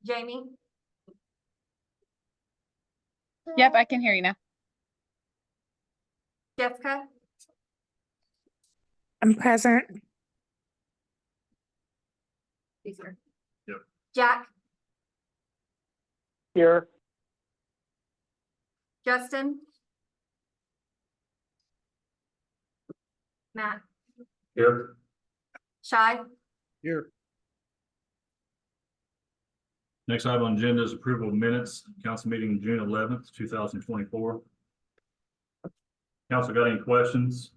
Jamie, Yep, I can hear you now. Jessica, I'm present. Caesar. Yep. Jack, Here. Justin. Matt, Here. Shy, Here. Next item on the agenda is approval of minutes, council meeting June 11th, 2024. Council got any questions?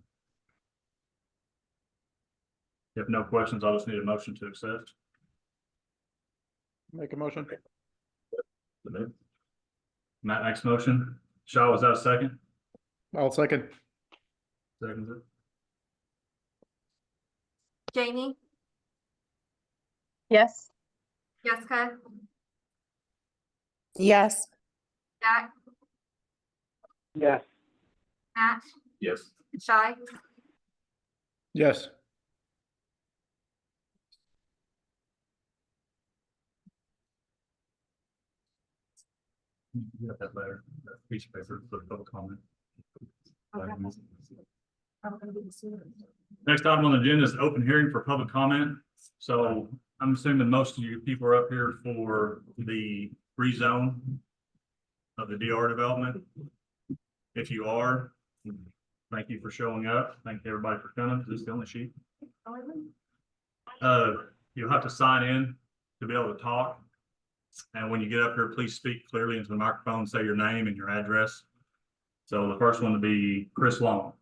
If no questions, I'll just need a motion to accept. Make a motion. Matt makes motion. Shaw, was that a second? I'll second. Seconds it. Jamie, Yes. Jessica, Yes. Jack, Yes. Matt, Yes. Shy, Yes. You got that letter, that piece of paper for the public comment. Next item on the agenda is open hearing for public comment. So I'm assuming most of you people are up here for the rezone of the DR development. If you are, thank you for showing up. Thank everybody for coming. This is the only sheet. You'll have to sign in to be able to talk. And when you get up here, please speak clearly into the microphone, say your name and your address. So the first one to be Chris Long.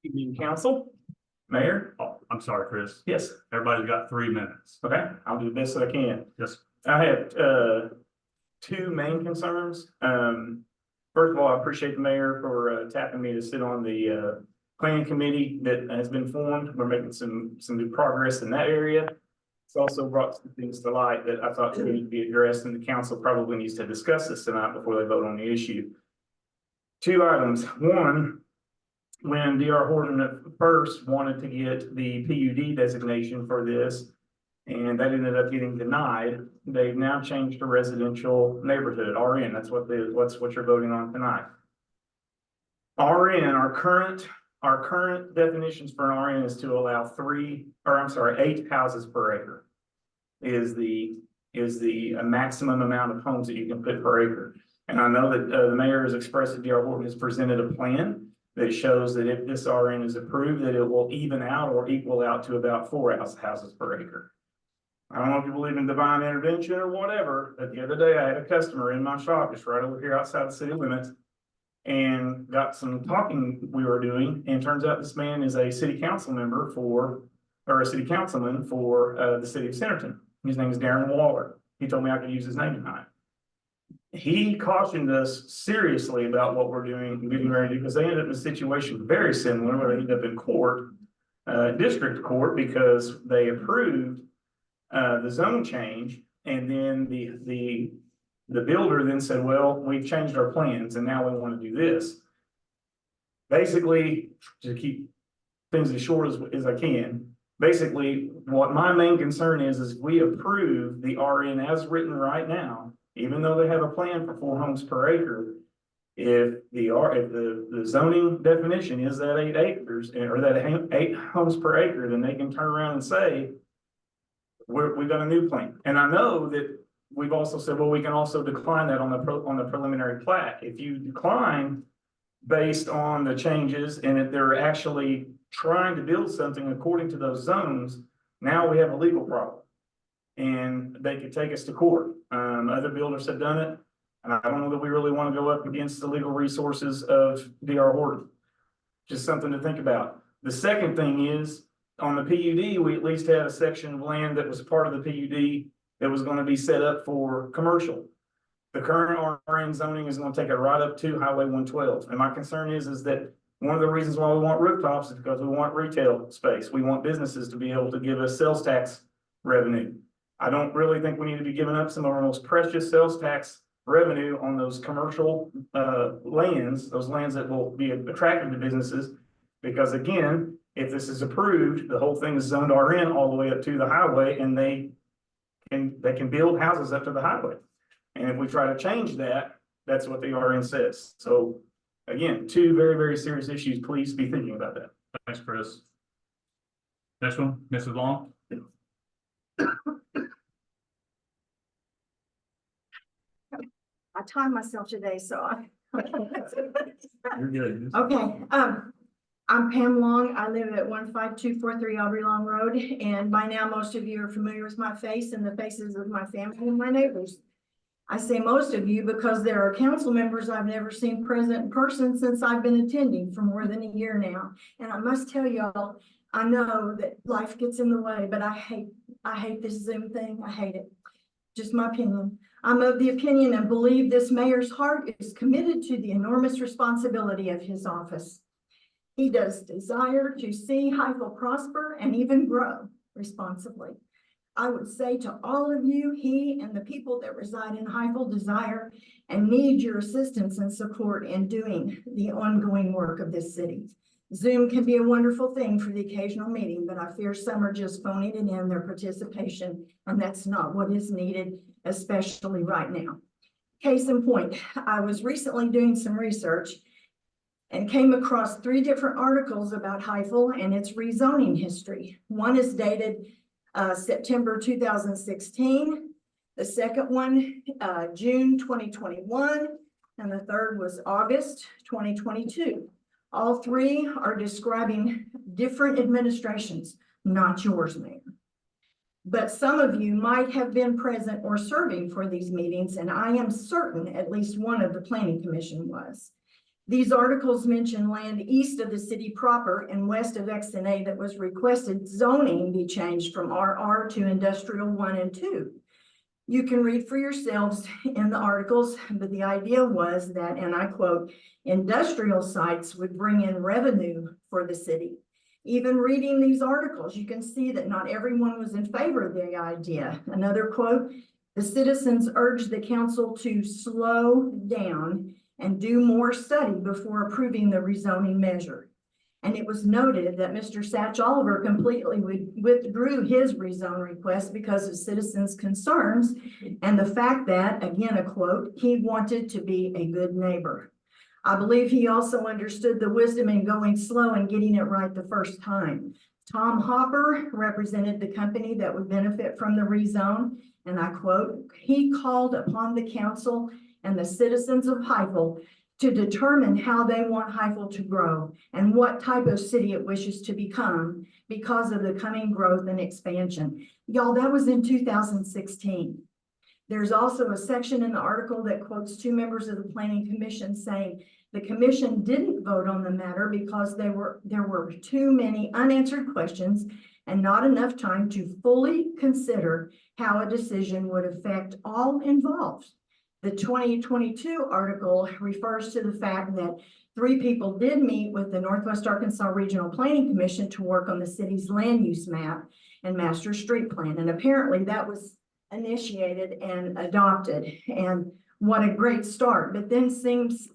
Evening, council, mayor. Oh, I'm sorry, Chris. Yes, Everybody's got 3 minutes. okay, I'll do the best that I can. Yes. I have two main concerns. First of all, I appreciate the mayor for tapping me to sit on the planning committee that has been formed. We're making some good progress in that area. It's also brought some things to light that I thought needed to be addressed, and the council probably needs to discuss this tonight before they vote on the issue. Two items. One, when DR Horton first wanted to get the PUD designation for this, and that ended up getting denied, they've now changed to residential neighborhood, RN. That's what you're voting on tonight. RN, our current definitions for an RN is to allow 8 houses per acre is the maximum amount of homes that you can put per acre. And I know that the mayor has expressed that DR Horton has presented a plan that shows that if this RN is approved, that it will even out or equal out to about 4 houses per acre. I don't know if you believe in divine intervention or whatever, but the other day I had a customer in my shop just right over here outside the city limits and got some talking we were doing. And turns out this man is a city council member or a city councilman for the city of Centerton. His name is Darren Waller. He told me I could use his name tonight. He cautioned us seriously about what we're doing and getting ready, because they ended up in a situation very similar where they ended up in court, district court, because they approved the zone change, and then the builder then said, well, we've changed our plans and now we want to do this. Basically, to keep things as short as I can, basically what my main concern is we approve the RN as written right now, even though they have a plan for 4 homes per acre. If the zoning definition is that 8 acres or that 8 homes per acre, then they can turn around and say, we've got a new plan. And I know that we've also said, well, we can also decline that on the preliminary plat. If you decline based on the changes and if they're actually trying to build something according to those zones, now we have a legal problem. And they could take us to court. Other builders have done it. And I don't know that we really want to go up against the legal resources of DR Horton. Just something to think about. The second thing is, on the PUD, we at least had a section of land that was part of the PUD that was going to be set up for commercial. The current RN zoning is going to take it right up to Highway 112. And my concern is that one of the reasons why we want rooftops is because we want retail space. We want businesses to be able to give us sales tax revenue. I don't really think we need to be giving up some of our most precious sales tax revenue on those commercial lands, those lands that will be attractive to businesses, Because again, if this is approved, the whole thing is zoned RN all the way up to the highway, and they can build houses up to the highway. And if we try to change that, that's what the RN says. So again, two very, very serious issues. Please be thinking about that. Thanks, Chris. Next one, Mrs. Long. I timed myself today, so I. You're good. Okay, I'm Pam Long. I live at 15243 Aubrey Long Road, and by now most of you are familiar with my face and the faces of my family and my neighbors. I say most of you because there are council members I've never seen present in person since I've been attending for more than a year now. And I must tell y'all, I know that life gets in the way, but I hate this Zoom thing. I hate it. Just my opinion. I'm of the opinion and believe this mayor's heart is committed to the enormous responsibility of his office. He does desire to see Highfill prosper and even grow responsibly. I would say to all of you, he and the people that reside in Highfill desire and need your assistance and support in doing the ongoing work of this city. Zoom can be a wonderful thing for the occasional meeting, but I fear some are just phoning it in their participation, and that's not what is needed, especially right now. Case in point, I was recently doing some research and came across 3 different articles about Highfill and its rezoning history. One is dated September 2016. The second one, June 2021. And the third was August 2022. All 3 are describing different administrations, not yours, Mayor. But some of you might have been present or serving for these meetings, and I am certain at least one of the Planning Commission was. These articles mention land east of the city proper and west of XNA that was requested zoning be changed from RR to Industrial 1 and 2. You can read for yourselves in the articles, but the idea was that, and I quote, industrial sites would bring in revenue for the city. Even reading these articles, you can see that not everyone was in favor of the idea. Another quote, the citizens urged the council to slow down and do more study before approving the rezoning measure. And it was noted that Mr. Satch Oliver completely withdrew his rezone request because of citizens' concerns and the fact that, again, a quote, he wanted to be a good neighbor. I believe he also understood the wisdom in going slow and getting it right the first time. Tom Hopper represented the company that would benefit from the rezone, and I quote, he called upon the council and the citizens of Highfill to determine how they want Highfill to grow and what type of city it wishes to become because of the coming growth and expansion. Y'all, that was in 2016. There's also a section in the article that quotes 2 members of the Planning Commission saying the commission didn't vote on the matter because there were too many unanswered questions and not enough time to fully consider how a decision would affect all involved. The 2022 article refers to the fact that 3 people did meet with the Northwest Arkansas Regional Planning Commission to work on the city's land use map and master street plan. And apparently that was initiated and adopted. And what a great start. But then things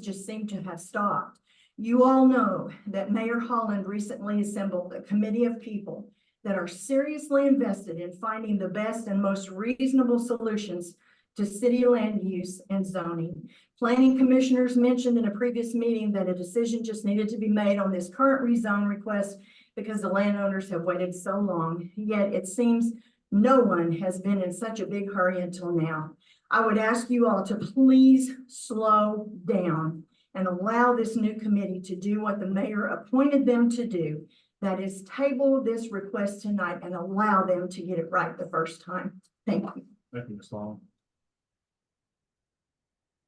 just seem to have stopped. You all know that Mayor Holland recently assembled a committee of people that are seriously invested in finding the best and most reasonable solutions to city land use and zoning. Planning commissioners mentioned in a previous meeting that a decision just needed to be made on this current rezone request because the landowners have waited so long. Yet it seems no one has been in such a big hurry until now. I would ask you all to please slow down and allow this new committee to do what the mayor appointed them to do. That is, table this request tonight and allow them to get it right the first time. Thank you. Thank you, Ms. Long.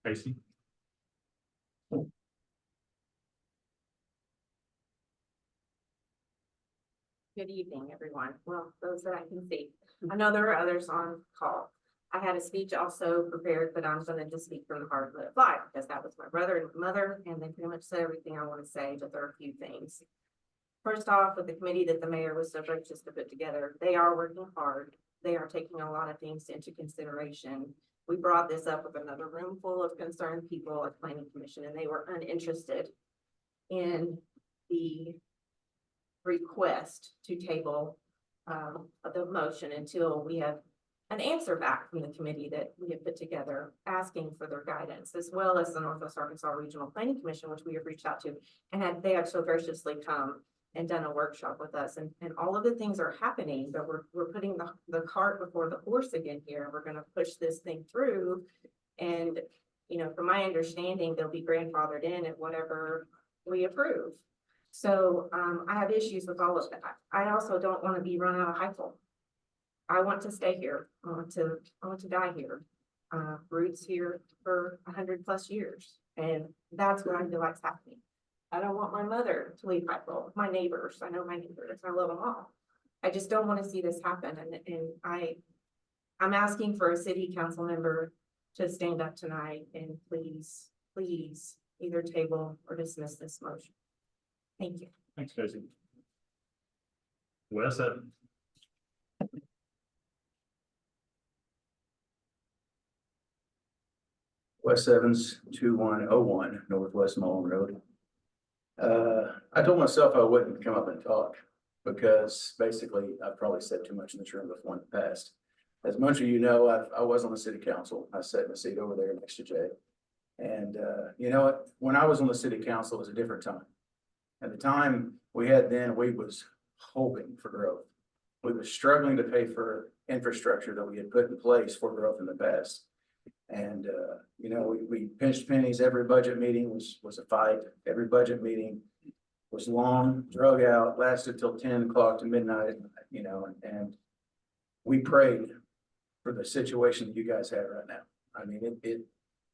Casey. Good evening, everyone. Well, those that I can see. I know there are others on call. I had a speech also prepared, but I'm going to just speak from the heart of the live because that was my brother and mother, and they pretty much said everything I want to say, but there are a few things. First off, with the committee that the mayor was so gracious to put together, they are working hard. They are taking a lot of things into consideration. We brought this up with another room full of concerned people at Planning Commission, and they were uninterested in the request to table the motion until we have an answer back from the committee that we have put together, asking for their guidance, as well as the Northwest Arkansas Regional Planning Commission, which we have reached out to, and they actually graciously come and done a workshop with us, and all of the things are happening, but we're putting the cart before the horse again here. We're gonna push this thing through, and, you know, from my understanding, they'll be grandfathered in at whatever we approve. So, I have issues with all of that. I also don't want to be run out of Highfill. I want to stay here. I want to die here. Roots here for 100+ years. And that's what I feel like's happening. I don't want my mother to leave Highfill, my neighbors. I know my neighbors. I love them all. I just don't want to see this happen. And I'm asking for a city council member to stand up tonight and please either table or dismiss this motion. Thank you. Thanks, Casey. Wes, West Evans, 2101 Northwest Malone Road. I told myself I wouldn't come up and talk because basically I've probably said too much in this room before in the past. As much of you know, I was on the city council. I sat in the seat over there next to Jay. And you know what? When I was on the city council, it was a different time. At the time we had then, we was hoping for growth. We was struggling to pay for infrastructure that we had put in place for growth in the past. And, you know, we pinched pennies. Every budget meeting was a fight. Every budget meeting was long, drug out, lasted till 10 o'clock to midnight, you know, and we prayed for the situation that you guys have right now. I mean,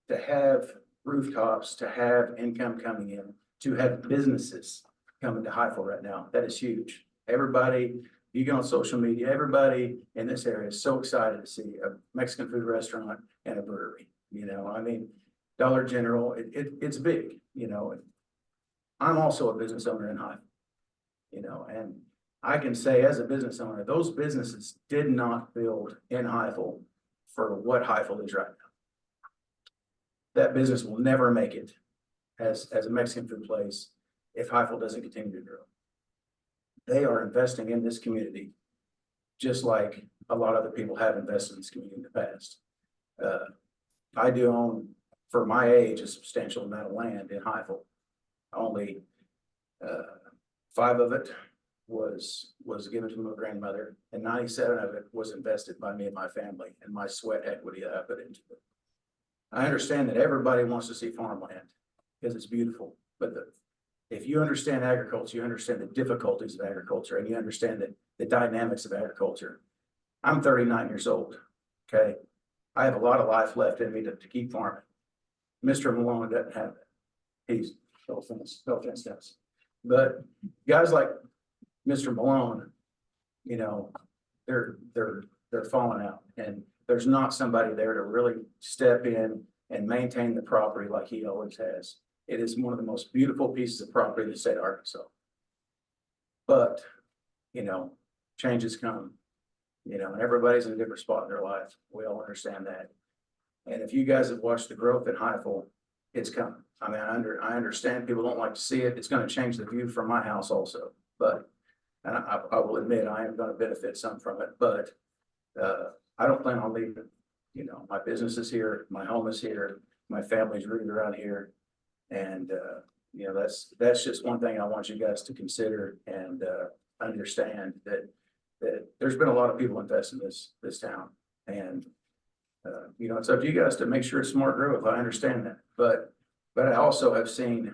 to have rooftops, to have income coming in, to have businesses coming to Highfill right now, that is huge. Everybody, you go on social media, everybody in this area is so excited to see a Mexican food restaurant and a brewery. You know, I mean, Dollar General, it's big, you know. I'm also a business owner in Highfill, you know, and I can say as a business owner, those businesses did not build in Highfill for what Highfill is right now. That business will never make it as a Mexican food place if Highfill doesn't continue to grow. They are investing in this community, just like a lot of other people have invested in this community in the past. I do own, for my age, a substantial amount of land in Highfill. Only 5 of it was given to my grandmother, and 97 of it was invested by me and my family and my sweat equity that I put into it. I understand that everybody wants to see farmland because it's beautiful, but if you understand agriculture, you understand the difficulties of agriculture, and you understand the dynamics of agriculture. I'm 39 years old, okay? I have a lot of life left in me to keep farming. Mr. Malone doesn't have it. He's no offense to us. But guys like Mr. Malone, you know, they're falling out, and there's not somebody there to really step in and maintain the property like he always has. It is one of the most beautiful pieces of property in the state of Arkansas. But, you know, changes come, you know, and everybody's in a different spot in their life. We all understand that. And if you guys have watched the growth in Highfill, it's coming. I mean, I understand people don't like to see it. It's going to change the view from my house also. But, and I will admit, I am going to benefit some from it, but I don't plan on leaving. You know, my business is here, my home is here, my family's rooted around here. And, you know, that's just one thing I want you guys to consider and understand that there's been a lot of people invest in this town. And, you know, it's up to you guys to make sure it's smart growth. I understand that. But I also have seen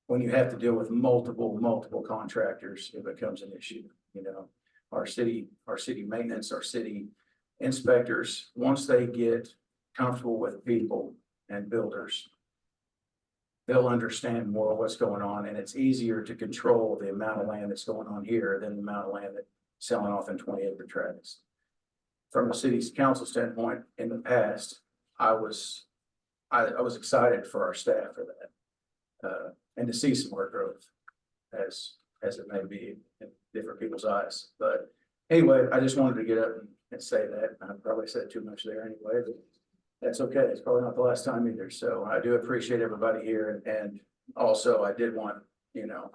when you have to deal with multiple contractors, it becomes an issue. You know, our city maintenance, our city inspectors, once they get comfortable with people and builders, they'll understand more of what's going on, and it's easier to control the amount of land that's going on here than the amount of land that's selling off in 20-acre tracts. From a city's council standpoint, in the past, I was excited for our staff for that, and to see some more growth, as it may be in different people's eyes. But anyway, I just wanted to get up and say that. I probably said too much there anyway, but that's okay. It's probably not the last time either. So I do appreciate everybody here. And also I did want you know,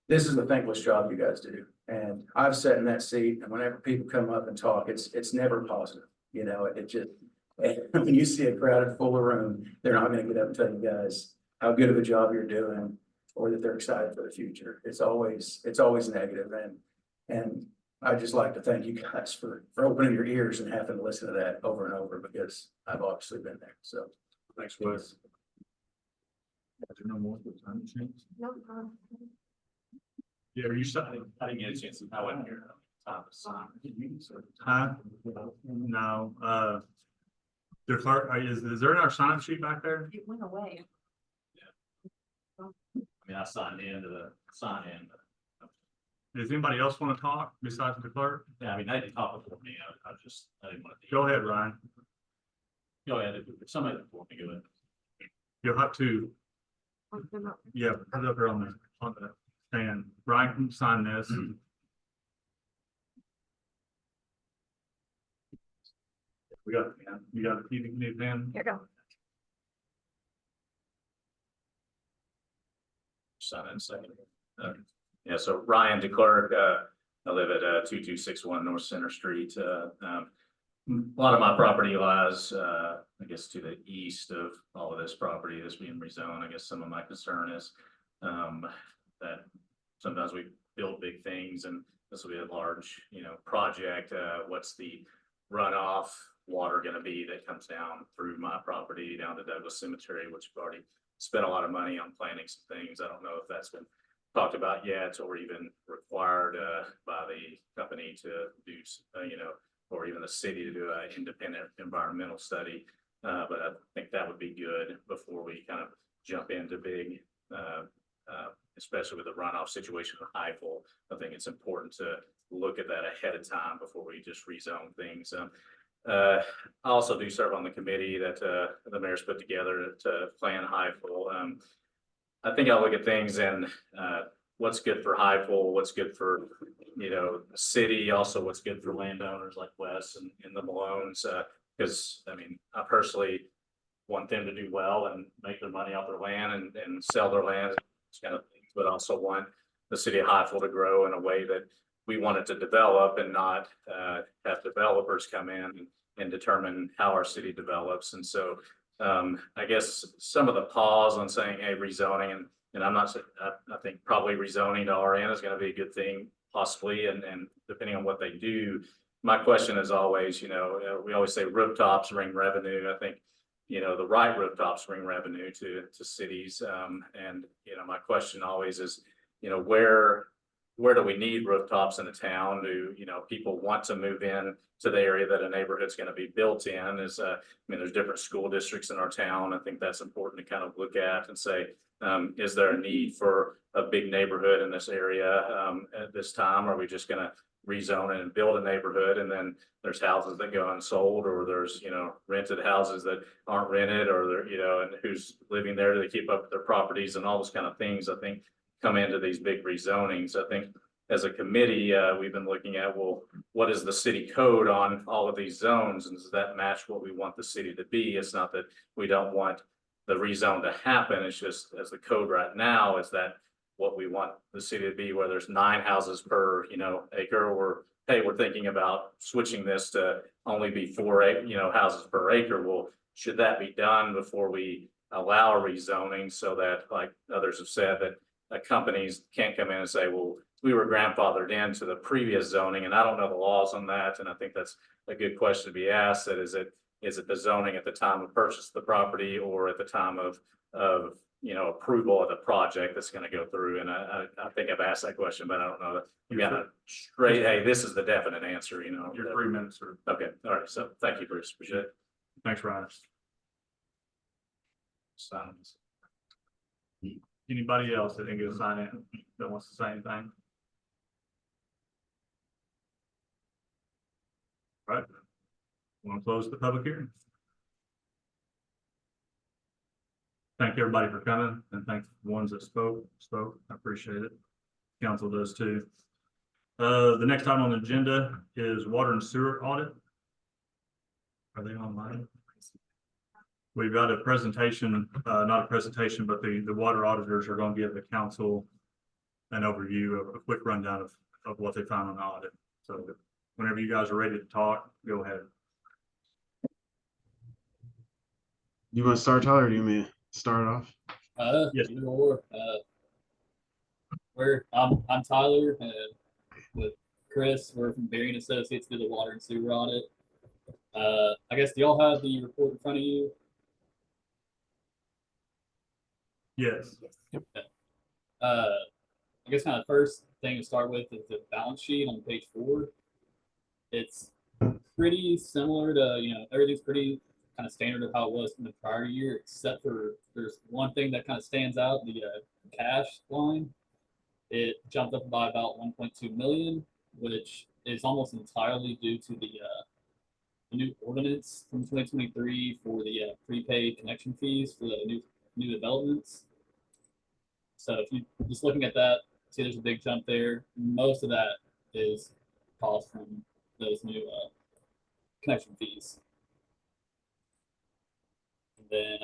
this is the thankless job you guys do. And I've sat in that seat, and whenever people come up and talk, it's never positive. You know, it just, when you see a crowded full of room, they're not gonna get up and tell you guys how good of a job you're doing or that they're excited for the future. It's always negative. And I'd just like to thank you guys for opening your ears and having to listen to that over and over, because I've obviously been there. So Thanks, Wes. No more for time change? No, Yeah, are you signing? I didn't get a chance, I wasn't here. Time to sign. Huh? No, the clerk, is there another sign sheet back there? it went away. I mean, I signed in to the sign in, but Does anybody else want to talk besides the clerk? yeah, I mean, they didn't talk before me. I didn't want to. Go ahead, Ryan. Go ahead. If somebody before me, go ahead. You'll have to, yeah, put it up here on the stand. Ryan can sign this. We got, you got a new pen? Here you go. Sign in a second. Yeah, so Ryan DeClerc, I live at 2261 North Center Street. A lot of my property lies, I guess, to the east of all of this property, this being rezoned. I guess some of my concern is that sometimes we build big things, and this will be a large, project. What's the runoff water going to be that comes down through my property down to Douglas Cemetery, which we've already spent a lot of money on planning some things. I don't know if that's been talked about yet, or even required by the company to do, or even the city to do an independent environmental study. But I think that would be good before we kind of jump into big, especially with the runoff situation with Highfill. I think it's important to look at that ahead of time before we just rezone things. I also do serve on the committee that the mayor's put together to plan Highfill. I think I look at things and what's good for Highfill, what's good for the city, also what's good for landowners like Wes and the Malones. Because I mean, I personally want them to do well and make their money off their land and sell their land, kind of things, but also want the city of Highfill to grow in a way that we want it to develop, and not have developers come in and determine how our city develops. And so I guess some of the pause on saying, hey, rezoning, and I'm not saying, I think probably rezoning to RN is going to be a good thing, possibly, and depending on what they do. My question is always, we always say rooftops bring revenue. I think, the right rooftops bring revenue to cities. And, my question always is, where do we need rooftops in a town? Do, people want to move in to the area that a neighborhood's going to be built in? I mean, there's different school districts in our town. I think that's important to kind of look at and say, is there a need for a big neighborhood in this area at this time? Are we just going to rezone it and build a neighborhood, and then there's houses that go unsold, or there's, rented houses that aren't rented, or they're, and who's living there? Do they keep up with their properties and all those kind of things, I think, come into these big rezonings. I think as a committee, we've been looking at, well, what is the city code on all of these zones, and does that match what we want the city to be? It's not that we don't want the rezone to happen. It's just, as the code right now, is that what we want the city to be, where there's 9 houses per, acre, or hey, we're thinking about switching this to only be 4, houses per acre. Well, should that be done before we allow rezoning, so that, like others have said, that companies can't come in and say, well, we were grandfathered into the previous zoning, and I don't know the laws on that. And I think that's a good question to be asked. That is it the zoning at the time of purchase of the property, or at the time of approval of the project that's going to go through? And I think I've asked that question, but I don't know that you got a straight, hey, this is the definite answer, Your 3 minutes, sir. Okay, all right. So thank you, Bruce. Appreciate it. Thanks, Ryan. Silence. Anybody else that didn't get a sign in that wants to say anything? All right. Want to close the public hearing? Thank everybody for coming, and thank the ones that spoke. I appreciate it. Council does too. The next item on the agenda is water and sewer audit. Are they online? We've got a presentation, not a presentation, but the water auditors are going to give the council an overview of a quick rundown of what they found on the audit. So whenever you guys are ready to talk, go ahead. You want to start, Tyler, or do you want me to start off? Yes. Either or. I'm Tyler, with Chris. We're from Berry and Associates, do the water and sewer audit. I guess, do y'all have the report in front of you? Yes. I guess kind of first thing to start with is the balance sheet on page 4. It's pretty similar to, everything's pretty kind of standard of how it was from the prior year, except for there's one thing that kind of stands out, the cash line. It jumped up by about 1.2 million, which is almost entirely due to the new ordinance from 2023 for the prepaid connection fees for the new developments. So if you just looking at that, see there's a big jump there. Most of that is caused from those new connection fees. And then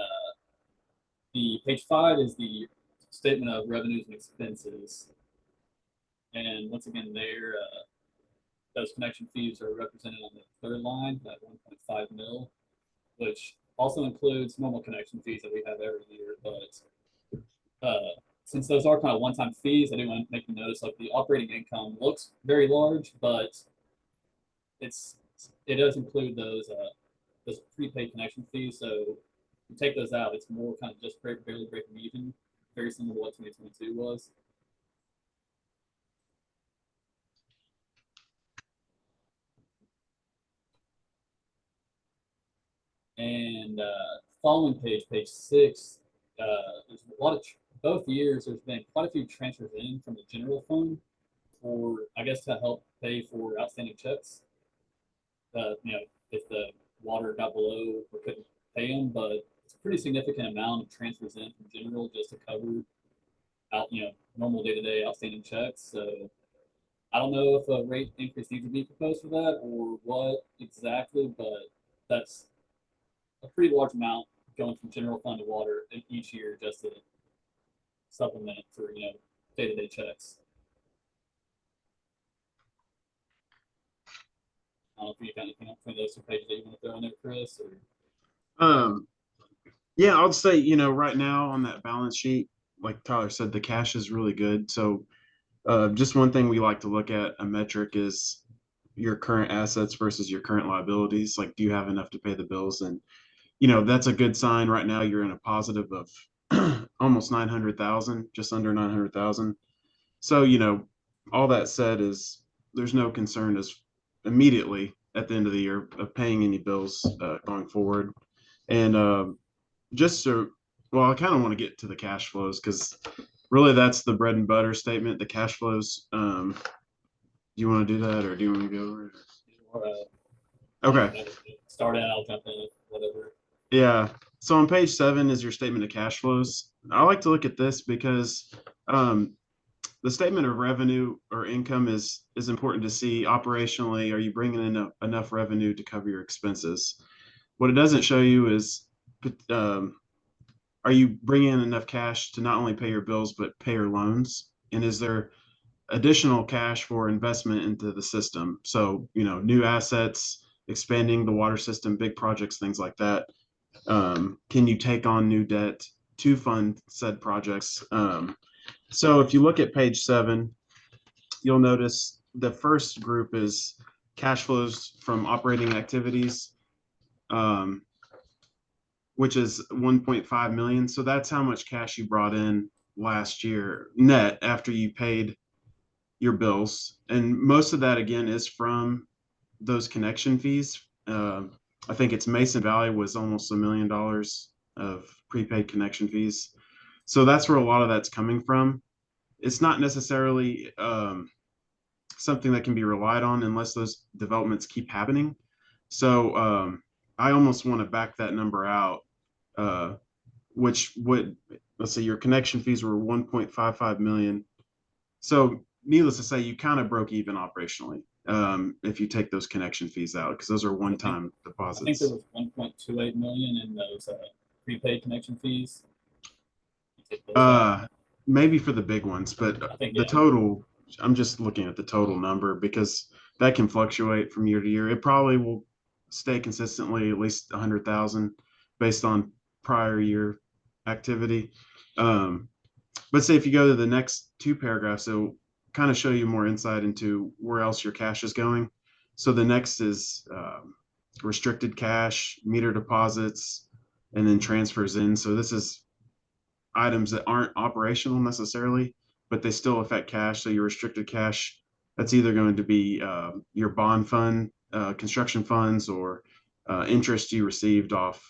the page 5 is the statement of revenues and expenses. And once again, there, those connection fees are represented on the 3rd line at 1.5 mil, which also includes normal connection fees that we have every year. But since those are kind of one-time fees, I do want to make you notice, like, the operating income looks very large, but it does include those prepaid connection fees. So if you take those out, it's more kind of just barely breaking even, very similar to what 2022 was. And following page 6, there's a lot of both years. There's been quite a few transfers in from the general fund for, I guess, to help pay for outstanding checks. If the water got below, we couldn't pay them, but it's a pretty significant amount of transfers in from general just to cover out, normal day-to-day outstanding checks. So I don't know if a rate increase needs to be proposed for that or what exactly, but that's a pretty large amount going from general fund to water each year just to supplement for day-to-day checks. I don't know if you got anything up between those 2 pages that you want to throw in there, Chris, or Yeah, I'll say, right now on that balance sheet, like Tyler said, the cash is really good. So just one thing we like to look at, a metric, is your current assets versus your current liabilities. Like, do you have enough to pay the bills? And that's a good sign. Right now you're in a positive of almost 900,000, just under 900,000. So all that said is there's no concern as immediately at the end of the year of paying any bills going forward. And I kind of want to get to the cash flows, because really that's the bread and butter statement, the cash flows. Do you want to do that, or do you want to go over it? Okay. Start out, I'll jump in, whatever. Yeah. So on page 7 is your statement of cash flows. I like to look at this because the statement of revenue or income is important to see operationally. Are you bringing in enough revenue to cover your expenses? What it doesn't show you is, are you bringing in enough cash to not only pay your bills, but pay your loans? And is there additional cash for investment into the system? So, new assets, expanding the water system, big projects, things like that. Can you take on new debt to fund said projects? So if you look at page 7, you'll notice the first group is cash flows from operating activities, which is 1.5 million. So that's how much cash you brought in last year net after you paid your bills. And most of that, again, is from those connection fees. I think it's Mason Valley was almost $1 million of prepaid connection fees. So that's where a lot of that's coming from. It's not necessarily something that can be relied on unless those developments keep happening. So I almost want to back that number out, which would, let's say your connection fees were 1.55 million. So needless to say, you kind of broke even operationally. if you take those connection fees out, because those are one-time I think deposits. there was 1.28 million in those prepaid connection fees. You take those out. Maybe for the big ones, but I think, the yeah. total, I'm just looking at the total number because that can fluctuate from year to year. It probably will stay consistently at least 100,000 based on prior year activity. But say if you go to the next two paragraphs, it'll kind of show you more insight into where else your cash is going. So the next is restricted cash, meter deposits, and then transfers in. So this is items that aren't operational necessarily, but they still affect cash. So your restricted cash, that's either going to be your bond fund, construction funds, or interest you received off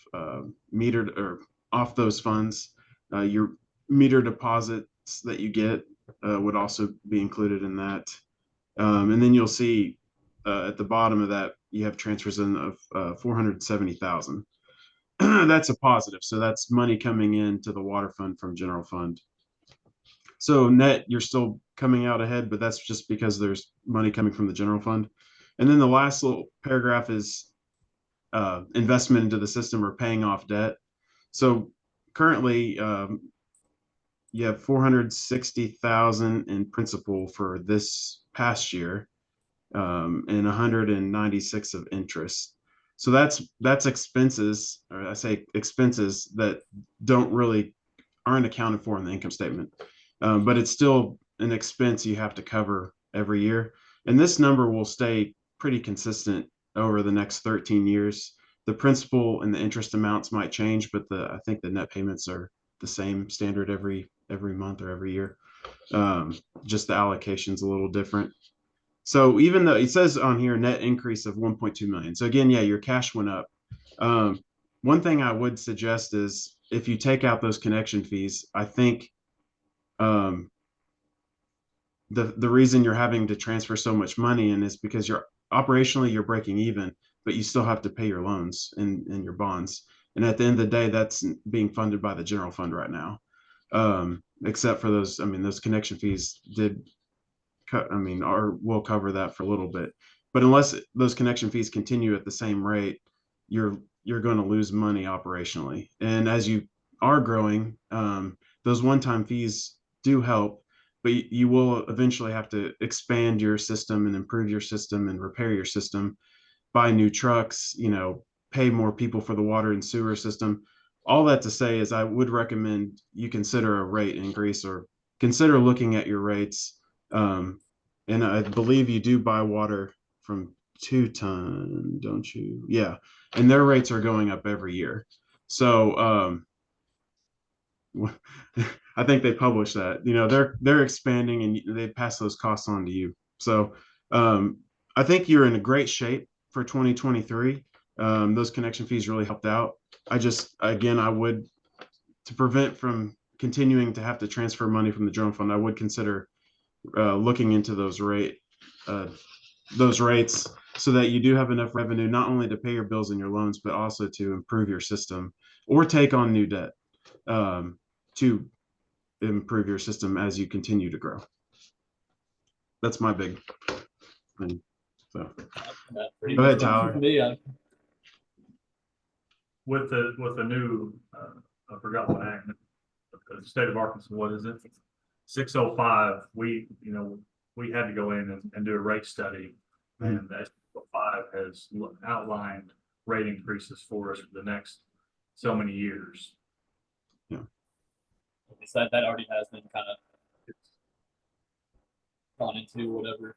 metered or off those funds. Your meter deposits that you get would also be included in that. And then you'll see at the bottom of that, you have transfers in of 470,000. That's a positive. So that's money coming into the water fund from general fund. So net, you're still coming out ahead, but that's just because there's money coming from the general fund. And then the last little paragraph is investment into the system or paying off debt. So currently, you have 460,000 in principal for this past year, and 196 of interest. So that's expenses, or I say expenses that aren't accounted for in the income statement, but it's still an expense you have to cover every year. And this number will stay pretty consistent over the next 13 years. The principal and the interest amounts might change, but I think the net payments are the same standard every month or every year. Just the allocation's a little different. So even though it says on here net increase of 1.2 million. So again, yeah, your cash went up. One thing I would suggest is if you take out those connection fees, I think the reason you're having to transfer so much money in is because operationally you're breaking even, but you still have to pay your loans and your bonds. And at the end of the day, that's being funded by the general fund right now. Except for those, those connection fees we'll cover that for a little bit. But unless those connection fees continue at the same rate, you're going to lose money operationally. And as you are growing, those one-time fees do help, but you will eventually have to expand your system and improve your system and repair your system, buy new trucks, pay more people for the water and sewer system. All that to say is I would recommend you consider a rate increase or consider looking at your rates. And I believe you do buy water from 2 Ton, don't you? Yeah. And their rates are going up every year. So I think they publish that, they're expanding and they pass those costs on to you. So I think you're in a great shape for 2023. Those connection fees really helped out. I would, to prevent from continuing to have to transfer money from the general fund, I would consider looking into those rates so that you do have enough revenue not only to pay your bills and your loans, but also to improve your system or take on new debt to improve your system as you continue to grow. That's my big thing. So go ahead, Tyler. With the new, I forgot what act, the state of Arkansas, what is it? 605, we had to go in and do a rate study, and that 605 has outlined rate increases for us for the next so many years. Yeah. So that already has been kind of gone into whatever.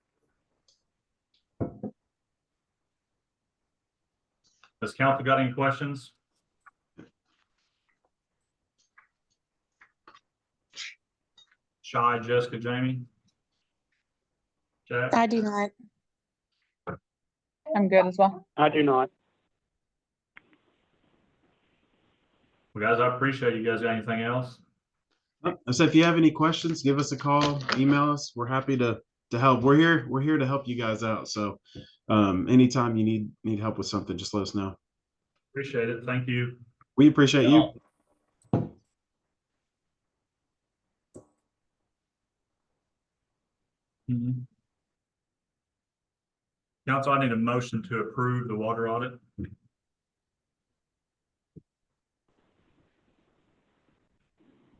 Has council got any questions? Shy, Jessica, Jamie? Jack? I do not. I'm good as well. I do not. Well, guys, I appreciate you guys. Got anything else? So if you have any questions, give us a call, email us. We're happy to help. We're here to help you guys out. So anytime you need help with something, just let us know. Appreciate it. Thank you. We appreciate you. Mm-hmm. Council, I need a motion to approve the water audit.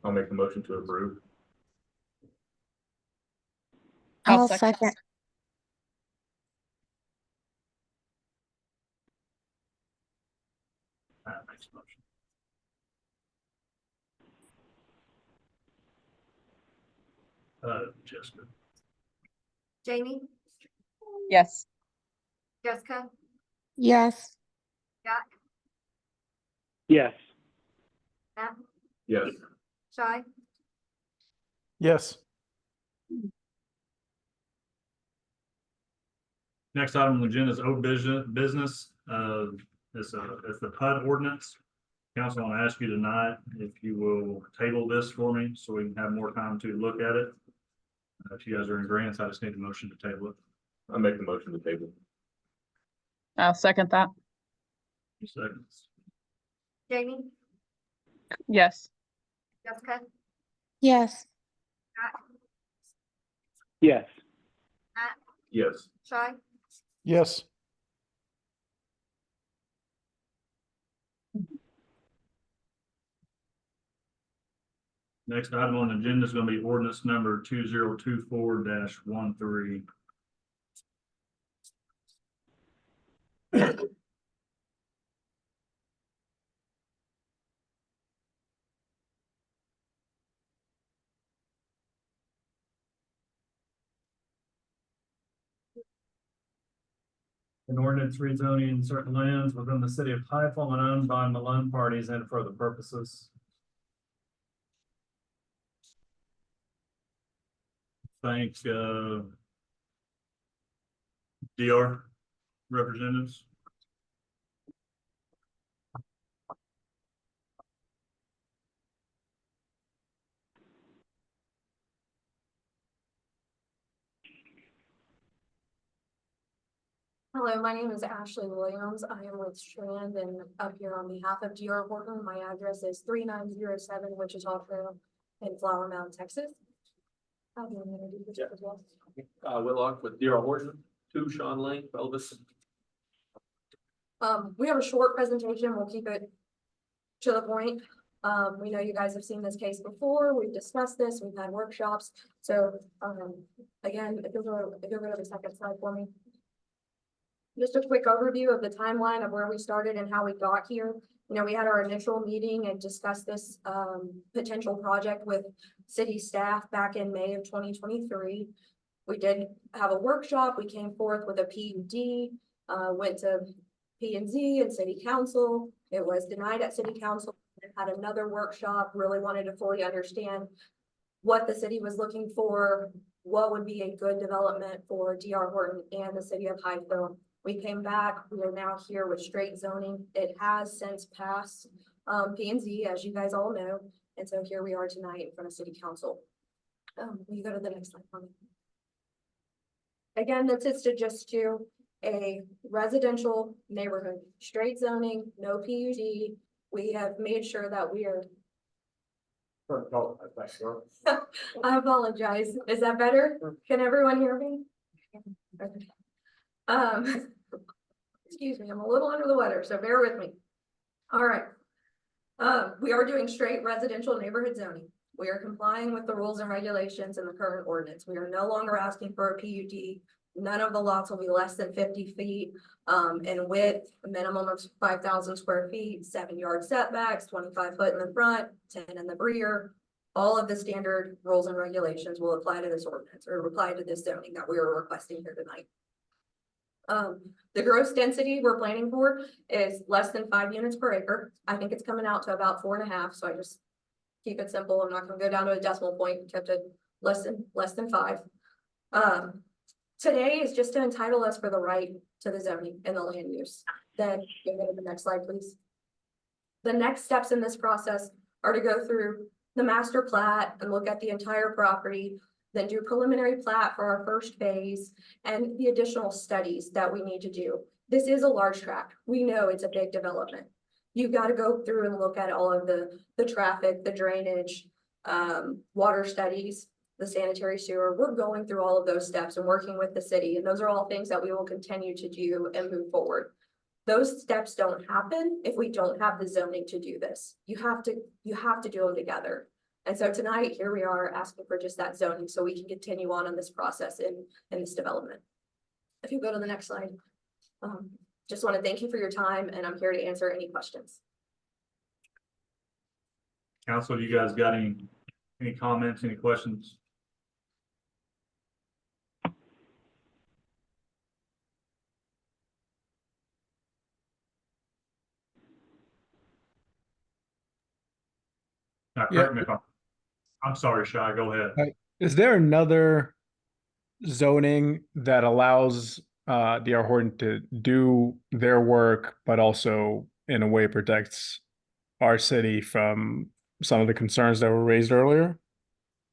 I'll make the motion to approve. I'll I'll second. second. Matt makes a motion. Jessica. Jamie, Yes. Jessica, Yes. Jack, Yes. Matt, Yes. Shy, Yes. Next item on the agenda is old business. It's the PUD ordinance. Council, I want to ask you tonight if you will table this for me so we can have more time to look at it. If you guys are in agreement, I just need a motion to table it. I make the motion to table. I'll second that. 2 seconds. Jamie, Yes. Jessica, Yes. Jack, Yes. Matt, Yes. Shy, Yes. Next item on the agenda is going to be ordinance number 2024-13. An ordinance rezoning certain lands within the city of Highfill and owned by Malone parties and for other purposes. Thank DR representatives. Hello, my name is Ashley Williams. I am with Strand and up here on behalf of DR Horton. My address is 3907 Wichita Trail in Flower Mound, Texas. I'll do an interview with you as well. Whitlock with DR Horton, 2 Sean Lane, Elvis. We have a short presentation. We'll keep it to the point. We know you guys have seen this case before. We've discussed this. We've had workshops. So, again, if you'll go to the second slide for me. Just a quick overview of the timeline of where we started and how we got here. You know, we had our initial meeting and discussed this potential project with city staff back in May of 2023. We did have a workshop. We came forth with a PUD, went to P&Z and city council. It was denied at city council. Had another workshop, really wanted to fully understand what the city was looking for, what would be a good development for DR Horton and the city of Highfill. We came back, we are now here with straight zoning. It has since passed P&Z, as you guys all know. And so here we are tonight in front of city council. Will you go to the next slide for me? Again, this is to just do a residential neighborhood, straight zoning, no PUD. We have made sure that we are, I apologize. Is that better? Can everyone hear me? Okay. Excuse me, I'm a little under the weather, so bear with me. All right. We are doing straight residential neighborhood zoning. We are complying with the rules and regulations in the current ordinance. We are no longer asking for a PUD. None of the lots will be less than 50 feet in width, a minimum of 5,000 square feet, 7-yard setbacks, 25 foot in the front, 10 in the rear. All of the standard rules and regulations will apply to this ordinance or apply to this zoning that we are requesting here tonight. The gross density we're planning for is less than 5 units per acre. I think it's coming out to about 4.5. So I just keep it simple. I'm not going to go down to a decimal point. Kept it less than 5. Today is just to entitle us for the right to the zoning and the land use. Then you can go to the next slide, please. The next steps in this process are to go through the master plat and look at the entire property, then do preliminary plat for our first phase and the additional studies that we need to do. This is a large tract. We know it's a big development. You've got to go through and look at all of the traffic, the drainage, water studies. the sanitary sewer. We're going through all of those steps and working with the city, and those are all things that we will continue to do and move forward. Those steps don't happen if we don't have the zoning to do this. You have to do them together. And so tonight, here we are asking for just that zoning so we can continue on in this process in this development. If you go to the next slide. Just want to thank you for your time, and I'm here to answer any questions. Council, you guys got any comments, any questions? Now, correct me if I'm sorry, Shai, go ahead. Is there another zoning that allows D.R. Horton to do their work, but also in a way protects our city from some of the concerns that were raised earlier?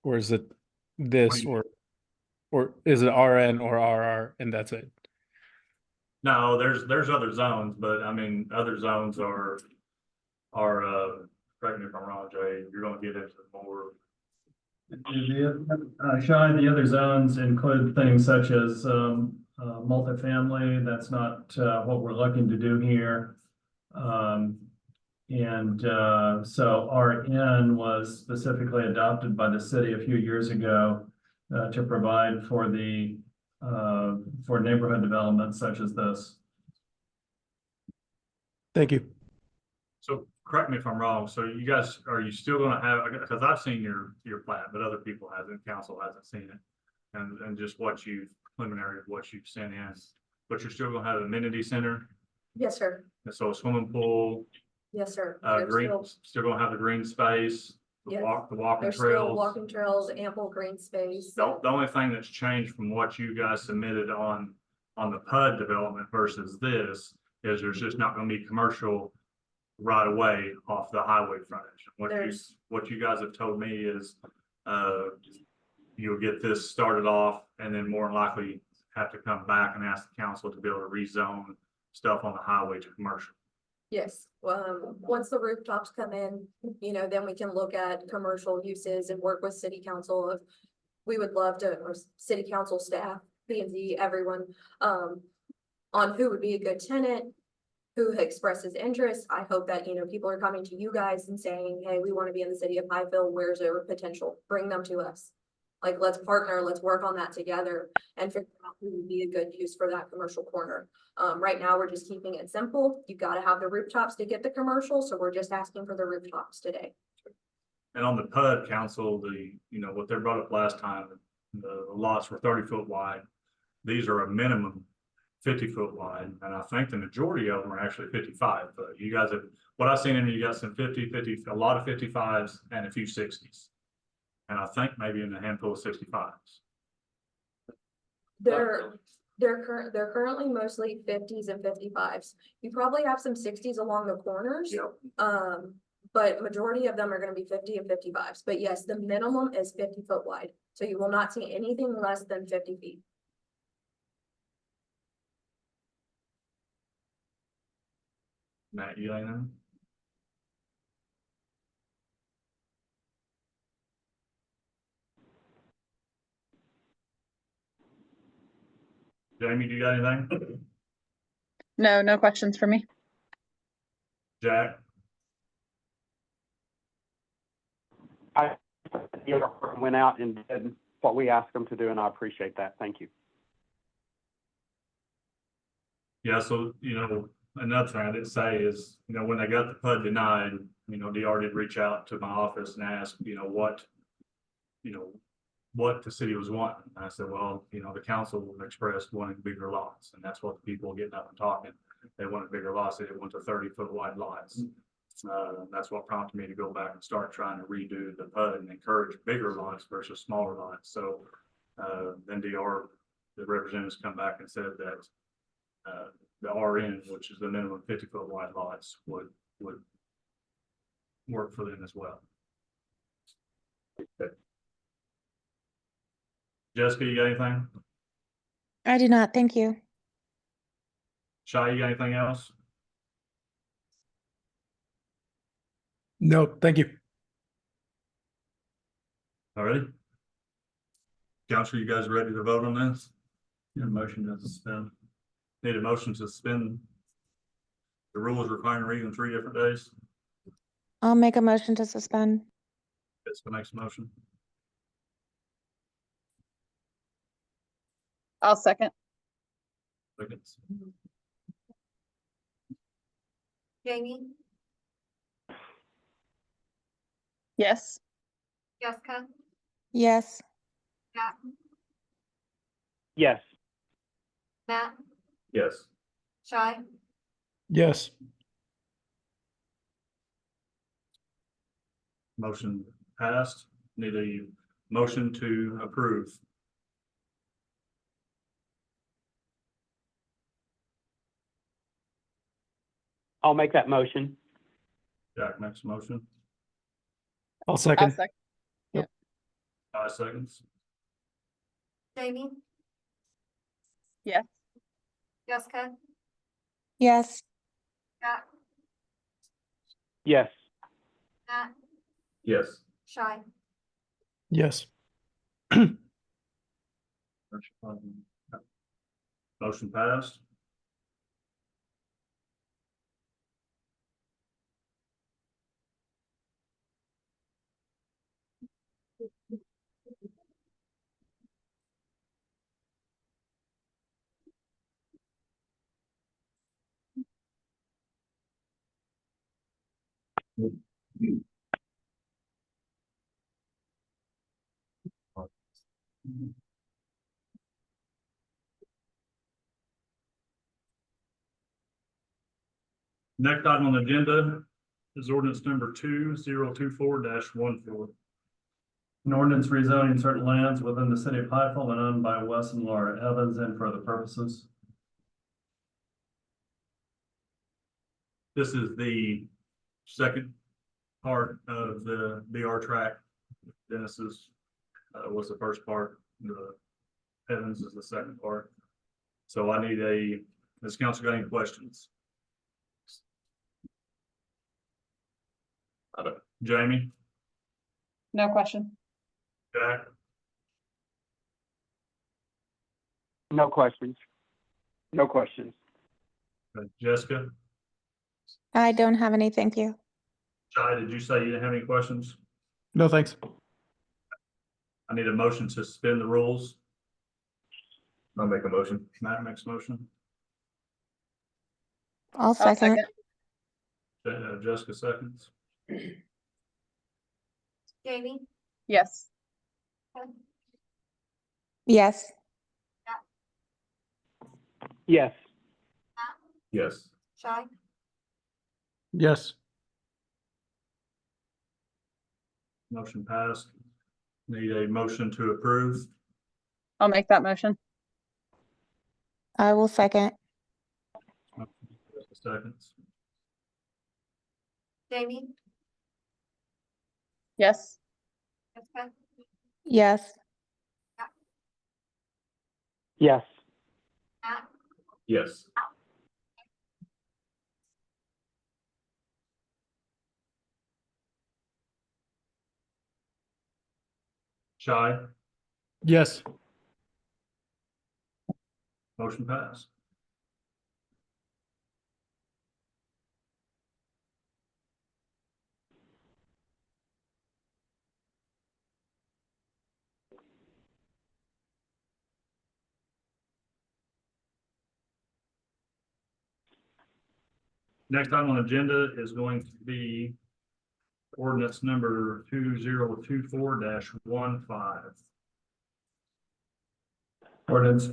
Or is it this, or is it RN or RR and that's it? No, there's other zones, but I mean, other zones are, correct me if I'm wrong, Jay, you're gonna get into more. Shai, the other zones include things such as multifamily. That's not what we're looking to do here. So RN was specifically adopted by the city a few years ago to provide for the for neighborhood development such as this. Thank you. So correct me if I'm wrong. So you guys, are you still gonna have, because I've seen your plat, but other people hasn't, council hasn't seen it. And just preliminary of what you've sent in, but you're still gonna have an amenity center. Yes, sir. And so a swimming pool, Yes, sir. green, still gonna have the green space, the Yes. walking There's still trails. walking trails, ample green space. The only thing that's changed from what you guys submitted on the PUD development versus this is there's just not gonna be commercial right away off the highway frontage. What you guys have told me is, you'll get this started off and then more than likely have to come back and ask the council to be able to rezone stuff on the highway to commercial. Yes, once the rooftops come in, then we can look at commercial uses and work with city council. If we would love to, or city council staff, P and Z, everyone, on who would be a good tenant, who expresses interest. I hope that, people are coming to you guys and saying, hey, we want to be in the city of Highfill. Where's their potential? Bring them to us. Like, let's partner, let's work on that together and figure out who would be a good use for that commercial corner. Right now, we're just keeping it simple. You got to have the rooftops to get the commercial. So we're just asking for the rooftops today. And on the PUD council, what they brought up last time, the lots were 30-foot wide. These are a minimum 50-foot wide. And I think the majority of them are actually 55 foot. You guys have, what I've seen in there, you got some 50, a lot of 55s and a few 60s. And I think maybe in a handful of 65s. They're currently mostly 50s and 55s. You probably have some 60s along the corners. Yep. But majority of them are going to be 50 and 55s. But yes, the minimum is 50-foot wide. So you will not see anything less than 50 feet. Matt, you know? Jamie, do you got anything? No questions for me. Jack? Went out and did what we asked them to do, and I appreciate that. Thank you. Yeah, so, another thing I did say is, when they got the PUD denied, DR did reach out to my office and ask, what the city was wanting. And I said, well, the council expressed wanting bigger lots, and that's what the people getting up and talking. They wanted bigger lots. They didn't want the 30-foot wide lots. That's what prompted me to go back and start trying to redo the PUD and encourage bigger lots versus smaller lots. So then DR, the representatives come back and said that the RN, which is the minimum 50-foot wide lots, would work for them as well. Okay. Jessica, you got anything? I do not. Thank you. Shai, you got anything else? No, thank you. All right. Counselor, you guys ready to vote on this? Your motion to suspend. Need a motion to suspend the rules requiring reading 3 different days? I'll make a motion to suspend. Jessica makes a motion. I'll second. Seconds. Jamie, Yes. Jessica, Yes. Scott, Yes. Matt, Yes. Shy, Yes. Motion passed. Need a motion to approve. I'll make that motion. Jack makes a motion. I'll I'll second. second. 5 seconds. Jamie, Yes. Jessica, Yes. Scott, Yes. Matt, Yes. Shy. Yes. Motion passed. Next item on the agenda is ordinance number 2024-14. An ordinance rezoning certain lands within the city of Highfill and owned by Wes and Laura Evans and for other purposes. This is the second part of the BR track. Dennis's was the first part. The Evans is the second part. So I need has council got any questions? Jamie, No question. Jack, No questions. No questions. Jessica, I don't have any, thank you. Shai, did you say you didn't have any questions? No, thanks. I need a motion to suspend the rules. I'll make a motion. Matt makes a motion. I'll I'll second. Jessica seconds. Jamie, Yes. Yes. Yes. Yes. Shy, Yes. Motion passed. Need a motion to approve. I'll make that motion. I will second. Seconds. Jamie, Yes. Jessica, Yes. Yes. Matt, Yes. Shy, Yes. motion passed. Next item on the agenda is going to be ordinance number 2024-15. Ordinance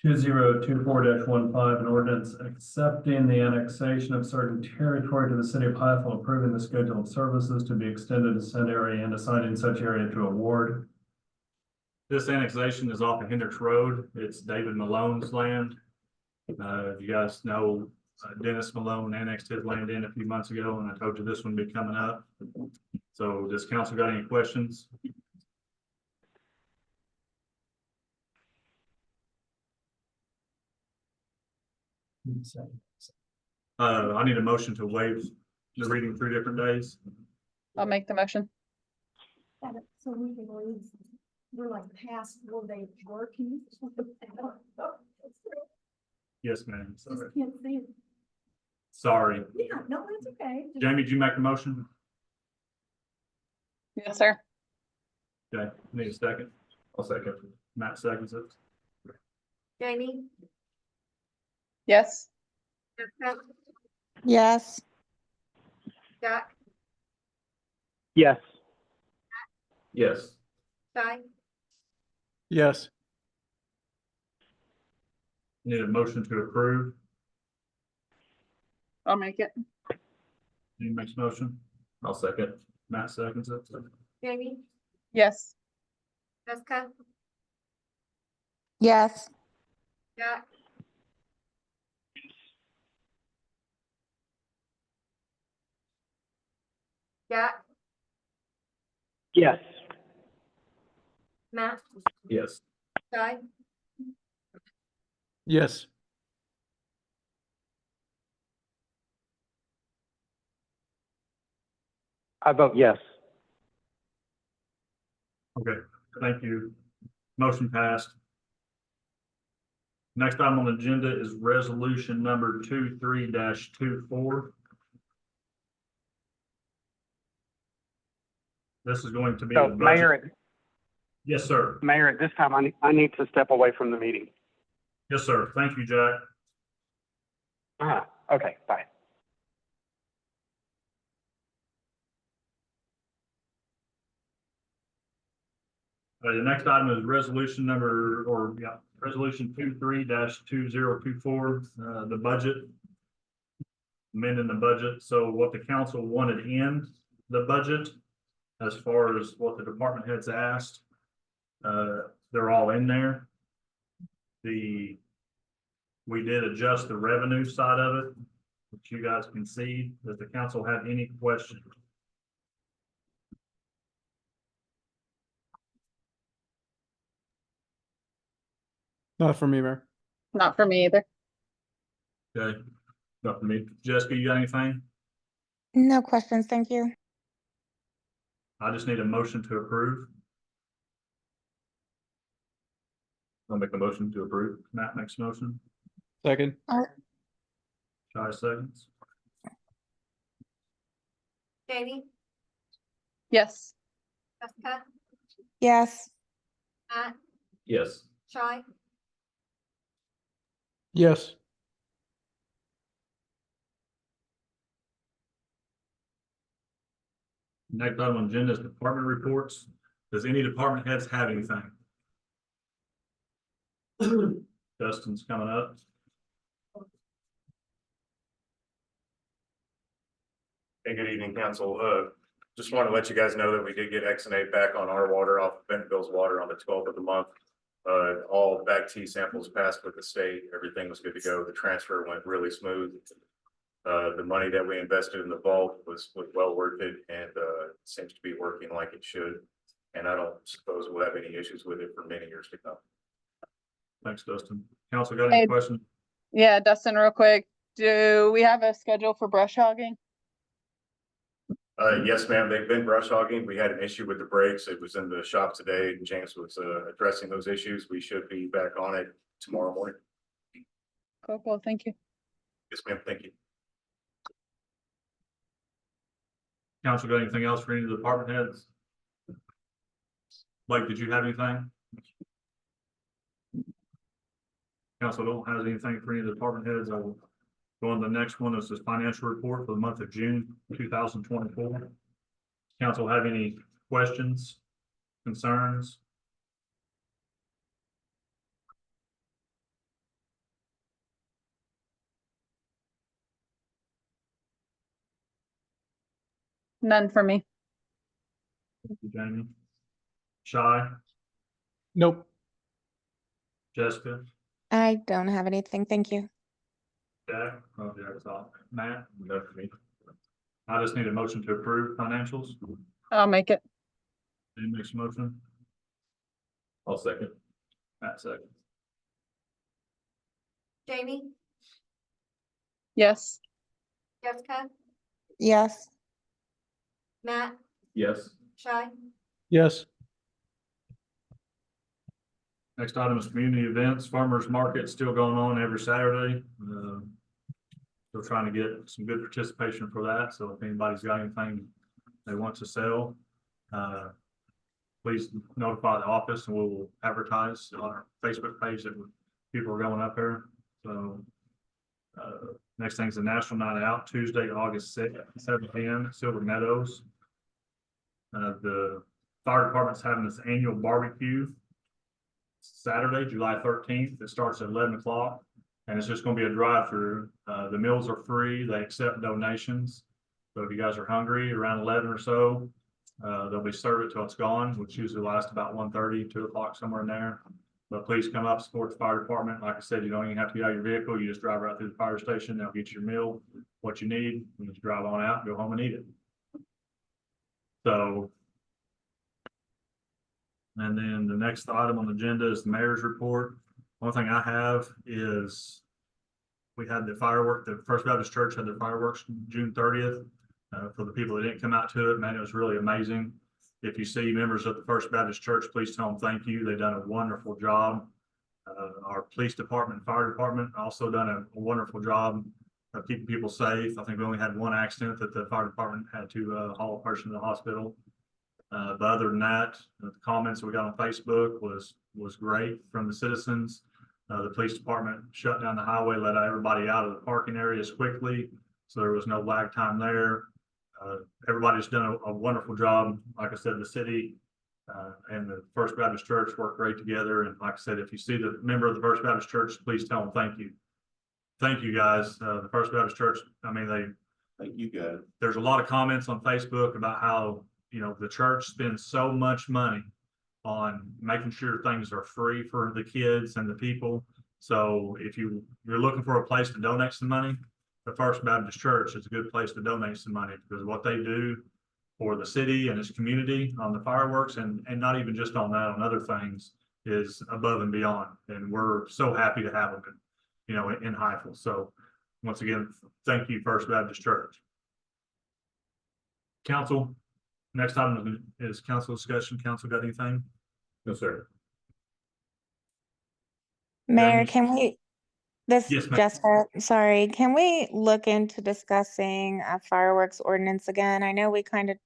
2024-15, an ordinance accepting the annexation of certain territory to the city of Highfill, approving the schedule of services to be extended to said area and assigning such area to a ward. This annexation is off of Hendricks Road. It's David Malone's land. You guys know Dennis Malone annexed his land in a few months ago, and I told you this one would be coming up. So does council got any questions? I need a motion to waive the reading 3 different days. I'll make the motion. we're like past, will they work? Can you- Yes, ma'am. Just Sorry. can't see it. Sorry. Yeah, no, it's okay. Just- Jamie, did you make a motion? Yes, sir. Okay, need a second. I'll second. Matt seconds it. Jamie, Yes. Jessica, Yes. Jack, Yes. Yes. Shy, Yes. Need a motion to approve. I'll make it. Any makes motion? I'll second. Matt seconds it. Jamie, Yes. Jessica, Yes. Jack, Jack, Yes. Matt, Yes. Shy, Yes. I vote yes. Okay, thank you. Motion passed. Next item on the agenda is resolution number 23-24. This is going to be So the Mayor, budget. Yes, sir. Mayor, at this time, I need to step away from the meeting. Yes, sir. Thank you, Jack. Okay, bye. The next item is resolution number, resolution 23-2024, the budget. Amending the budget. So what the council wanted in the budget, as far as what the department heads asked, they're all in there. We did adjust the revenue side of it, which you guys can see. Does the council have any questions? Not for me, Mayor. Not for me either. Okay, not for me. Jessica, you got anything? No questions, thank you. I just need a motion to approve. I'll make a motion to approve. Matt makes a motion. Second. Shy seconds. Jamie, Yes. Jessica, Yes. Matt, Yes. Shy, Yes. Next item on the agenda is department reports. Does any department heads have anything? Dustin's coming up. Hey, good evening, council. Just want to let you guys know that we did get X&A back on our water off Bentonville's water on the 12th of the month. All back T samples passed with the state. Everything was good to go. The transfer went really smooth. The money that we invested in the vault was well worth it and seems to be working like it should. And I don't suppose we'll have any issues with it for many years to come. Thanks, Dustin. Council got any Hey. questions? Yeah, Dustin, real quick. Do we have a schedule for brush hogging? Yes, ma'am. They've been brush hogging. We had an issue with the brakes. It was in the shop today. James was addressing those issues. We should be back on it tomorrow morning. Cool, thank you. Yes, ma'am. Thank you. Council got anything else for any of the department heads? Blake, did you have anything? Council don't have anything for any of the department heads. I will go on to the next one. This is financial report for the month of June 2024. Council have any questions, concerns? None for me. Thank you, Jamie. Shy, Nope. Jessica, I don't have anything, thank you. Jack, Jack's off. Matt, no for me. I just need a motion to approve financials. I'll make it. Any makes a motion? I'll second. Matt second. Jamie, Yes. Jessica, Yes. Matt, Yes. Shy, Yes. Next item is community events, farmers market still going on every Saturday. Still trying to get some good participation for that. So if anybody's got anything they want to sell, please notify the office and we'll advertise on our Facebook page that people are going up there. So next thing is the National Night Out, Tuesday, August 6th, 7 p.m. Silver Meadows. The fire department's having this annual barbecue Saturday, July 13th. It starts at 11 o'clock and it's just going to be a drive-through. The meals are free. They accept donations. So if you guys are hungry around 11 or so, they'll be served it till it's gone, which usually lasts about 1:30, 2 o'clock, somewhere in there. But please come up, support the fire department. Like I said, you don't even have to get out of your vehicle. You just drive right through the fire station. They'll get you your meal, what you need. You just drive on out, go home and eat it. So, and then the next item on the agenda is the mayor's report. One thing I have is we had the firework, the First Baptist Church had their fireworks June 30th. For the people that didn't come out to it, man, it was really amazing. If you see members of the First Baptist Church, please tell them thank you. They've done a wonderful job. Our police department and fire department also done a wonderful job of keeping people safe. I think we only had one accident that the fire department had to haul a person to the hospital. But other than that, the comments that we got on Facebook was great from the citizens. The police department shut down the highway, let everybody out of the parking areas quickly, so there was no lag time there. Everybody's done a wonderful job. Like I said, the city and the First Baptist Church work great together. And like I said, if you see the member of the First Baptist Church, please tell them thank you. Thank you, guys. The First Baptist Church, I mean, Thank you, guys. there's a lot of comments on Facebook about how, you know, the church spends so much money on making sure things are free for the kids and the people. So if you're looking for a place to donate some money, the First Baptist Church is a good place to donate some money, because what they do for the city and its community on the fireworks and not even just on that, on other things, is above and beyond. And we're so happy to have them, you know, in Highfill. So once again, thank you, First Baptist Church. Council, next item is council discussion. Council got anything? No, sir. Mayor, James? can we, this, Yes, ma'am. Jessica, sorry, can we look into discussing a fireworks ordinance again? I know we kind of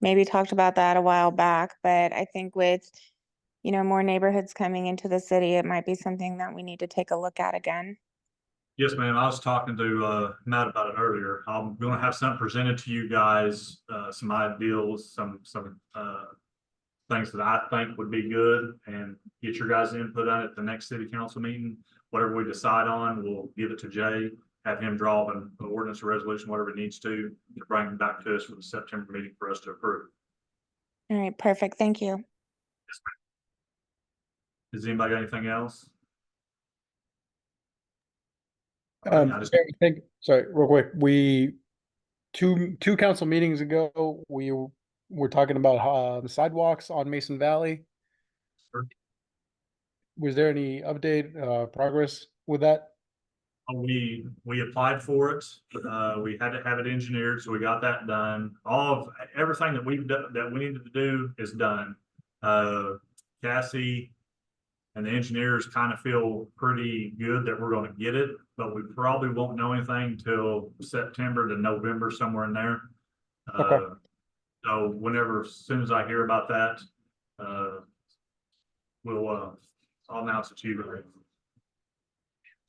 maybe talked about that a while back, but I think with, you know, more neighborhoods coming into the city, it might be something that we need to take a look at again. Yes, ma'am. I was talking to Matt about it earlier. I'm going to have something presented to you guys, some ideals, some things that I think would be good, and get your guys' input on it at the next city council meeting. Whatever we decide on, we'll give it to Jay, have him draw an ordinance or resolution, whatever it needs to bring it back to us for the September meeting for us to approve. All right, perfect. Thank you. Does anybody got anything else? I just- Sorry, real quick, two council meetings ago, we were talking about the sidewalks on Mason Valley. Sure. Was there any update, progress with that? We applied for it. We had to have it engineered, so we got that done. Everything that we've done, that we needed to do, is done. Cassie and the engineers kind of feel pretty good that we're going to get it, but we probably won't know anything till September to November, somewhere in there. Okay. So whenever, as soon as I hear about that, I'll announce it to you.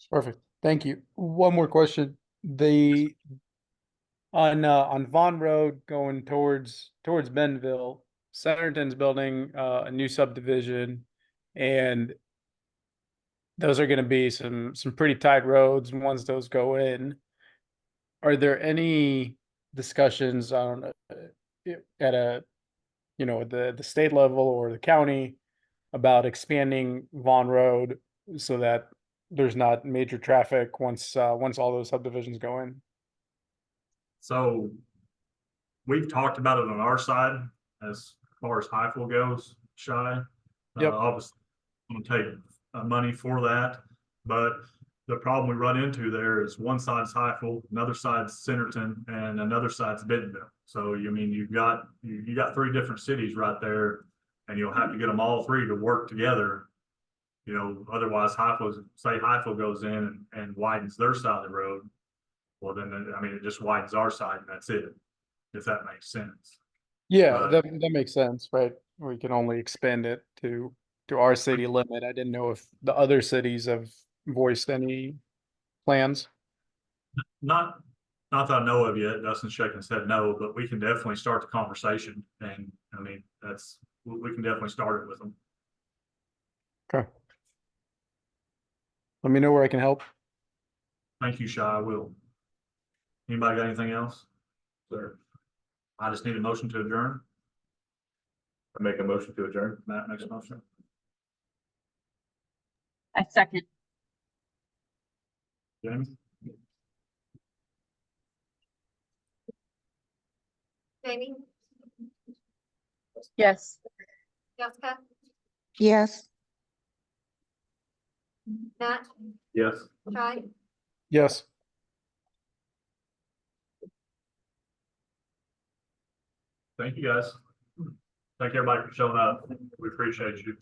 Perfect. Thank you. One more question. On Vaughn Road going towards Benville, Centerton's building a new subdivision, and those are going to be some pretty tight roads once those go in. Are there any discussions on at a, you know, the state level or the county about expanding Vaughn Road so that there's not major traffic once all those subdivisions go in? So we've talked about it on our side as far as Highfill goes, Shy. Yep. Obviously, I'm gonna take money for that, but the problem we run into there is one side's Highfill, another side's Centerton, and another side's Bentonville. So you mean you got 3 different cities right there, and you'll have to get them all 3 to work together You know, otherwise Highfill goes in and widens their side of the road. Well, then, I mean, it just widens our side and that's it, if that makes sense. Yeah, But- that makes sense, right? We can only expand it to our city limit. I didn't know if the other cities have voiced any plans. Not that I know of yet. Dustin's shaking his head no, but we can definitely start the conversation. And I mean, we can definitely start it with them. Okay. Let me know where I can help. Thank you, Shy. I will. Anybody got anything else? Sir. I just need a motion to adjourn. I make a motion to adjourn. Matt makes a motion. I second. Jamie? Jamie, Yes. Jessica, Yes. Matt, Yes. Shy, Yes. Thank you, guys. Thank everybody for showing up. We appreciate you.